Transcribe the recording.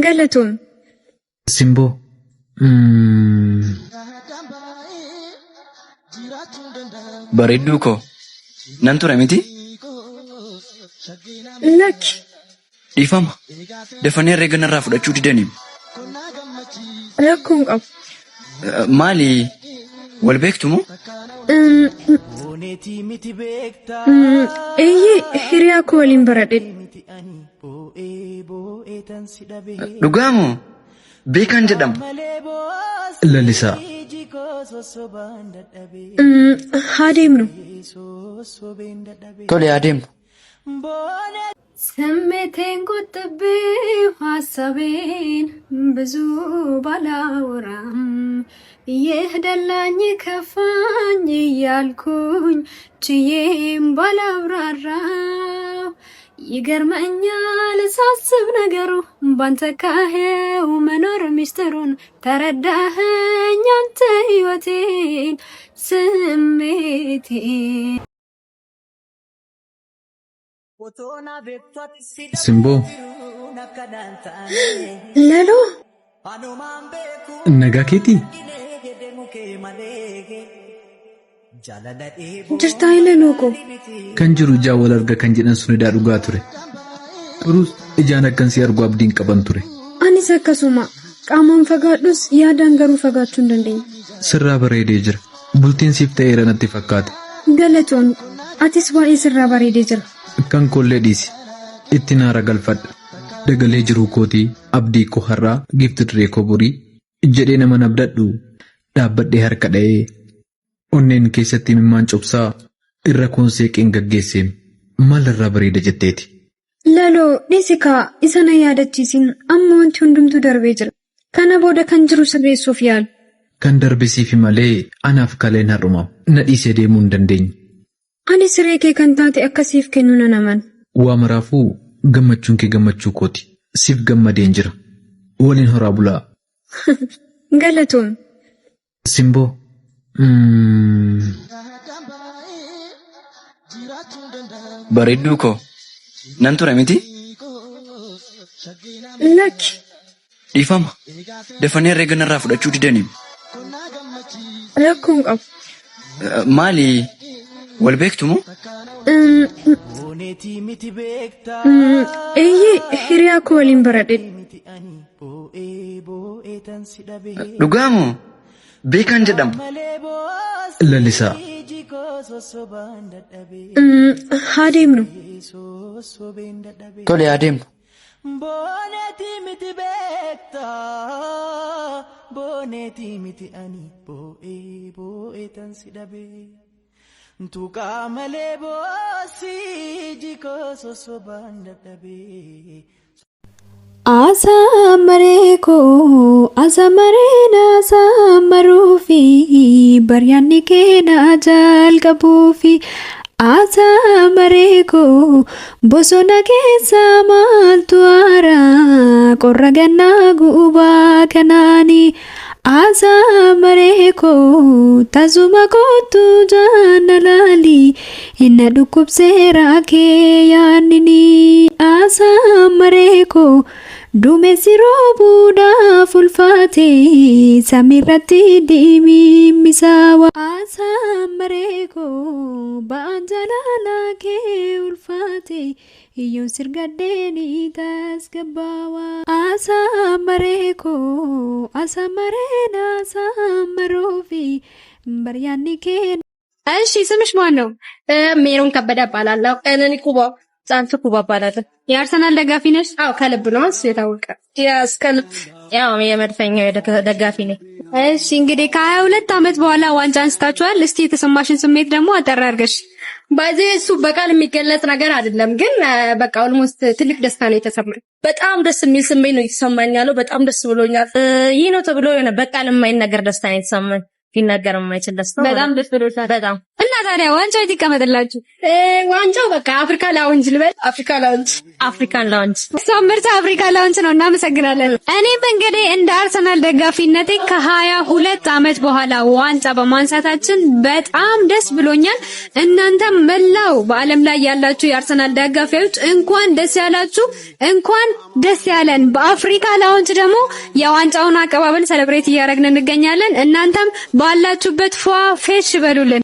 ገለቱም ሲምቦ bareedduu koo nan ture miti ለክ dhiifama dafanii herreega narraa fudhachuu didaniim rakkoon qabu maali wal beektu moo eeyyee hiriyaa koo waliin baradhe dhugaa moo beekan jedhamu lalisaa haa deemnu tole haa deemnu ስሜቴን ቆጥቤ ሀሳቤን ብዙ ባላወራም የህደላኝ ከፋኝ እያልኩኝ ችዬም ባላብራራው ይገርመኛል ሳስብ ነገሩ ባንተ ካሄው መኖር ሚስጥሩን ተረዳኸኝ አንተ ህይወቴን ስሜቴን ሲምቦ ለሎ nagaa keetii jirtaa ለሎኮ kan jiru ijaa wal arga kan jedhan sunidaa dhugaa ture turus ijaan akkan si argu abdiin qaban ture anis akkasuma qaamaan fagaadhus yaadaan garuu fagaachuu hin dandeenye sirraa bareedee jira bultiin siif ta'eera natti fakkaata galatoon atis waa'ee sirraa bareedee jira kan kollee dhiisi itti naara galfadha dagalee jiru kootii abdii koo har'aa giifti diree koo borii jedhee nama nabdadhu dhaabbadhee harka dha'ee onneen keessatti mimmaan cobsaa irra koonseeqeen gaggeesseem maalirraa bareeda jetteeti. laloo dhiisikaa isa na yaadachiisin amma wanti hundumtuu darbee jira kana booda kan jiru sirreessuuf yaalu. Kan darbisiifi malee anaaf kaleen har'umaam na dhiisee deemuu hin dandeenye. Ani siree kee kan taate akkasiif kennu nan amana. Waa maraafuu gammachuun kee gammachuu kooti. Siif gammadeen jira. Waliin horaa bulaa. Galatoom. Simboo. Bareedduu koo nan ture miti? Lakki. Dhiifama dafanii herreega narraa fudhachuu didaniim. Rakkoon qabu. Maali wal beektu moo? Eeyyee hiriyaa koo waliin baradhe. Dhugaa moo beekan jedhamu? Lalisaa. Haa deemnu. Tole haa deemnu. Boneti miti bekta, boneti miti ani boe tan sidabe. Tuka male bosi jiko sosobanda dabe. Asamarena asamarufi baryanni keena jalqabuufi. Asamareko bosona keessa maaltu aaraa qorra gannaa gubaa kanaani. Asamareko tasuma kootu jaalalaali hinna dhukkubseera kee yaannini. Asamareko duumessi roobuudhaaf ulfaate samiirratti diimimmisaawa. Asamareko ba'aan jaalalaa kee ulfaate iyyoon sirgaddeeni tasgabbaawa. Asamareko asamarena asamaroofi baryaanni kee. እሺ ስምሽ ማን ነው? ሜሮን ከበደ እባላለሁ። እኔ ኩባ ጻንቱ ኩባ እባላለሁ። የአርሰናል ደጋፊ ነሽ? አዎ ከልብ ነው የታወቀ። ከልብ ያው የመድፈኛው ደጋፊ ነኝ። እሺ እንግዲህ ከ22 ዓመት በኋላ ዋንጫ አንስታችኋል። እስቲ የተሰማሽን ስሜት ደግሞ አጠር አድርገሽ። ባይዘይ እሱ በቃል የሚገለጽ ነገር አይደለም፣ ግን በቃ ኦልሞስት ትልቅ ደስታ ነው የተሰማኝ። በጣም ደስ የሚል ስሜት ነው የተሰማኝ ያለው። በጣም ደስ ብሎኛል። ይህ ነው ተብሎ የሆነ በቃል የማይነገር ደስታ ነው የተሰማኝ። ሊነገር የማይችል ደስታ። በጣም ደስ ብሎሻል። በጣም እና ታዲያ ዋንጫው ይቀመጥላችሁ። ዋንጫው በቃ አፍሪካ ላውንጅ ልበል። አፍሪካ ላውንጅ ምርጫ አፍሪካ ላውንጅ ነው። እናመሰግናለን። እኔም እንግዲህ እንደ አርሰናል ደጋፊነቴ ከ22 ዓመት በኋላ ዋንጫ በማንሳታችን በጣም ደስ ብሎኛል። እናንተም መላው በአለም ላይ ያላችሁ የአርሰናል ደጋፊዎች እንኳን ደስ ያላችሁ፣ እንኳን ደስ ያለን። በአፍሪካ ላውንጅ ደግሞ የዋንጫውን አቀባበል ሰለብሬት እያደረግን እንገኛለን። እናንተም ባላችሁበት ፏ ፌሽ በሉልን።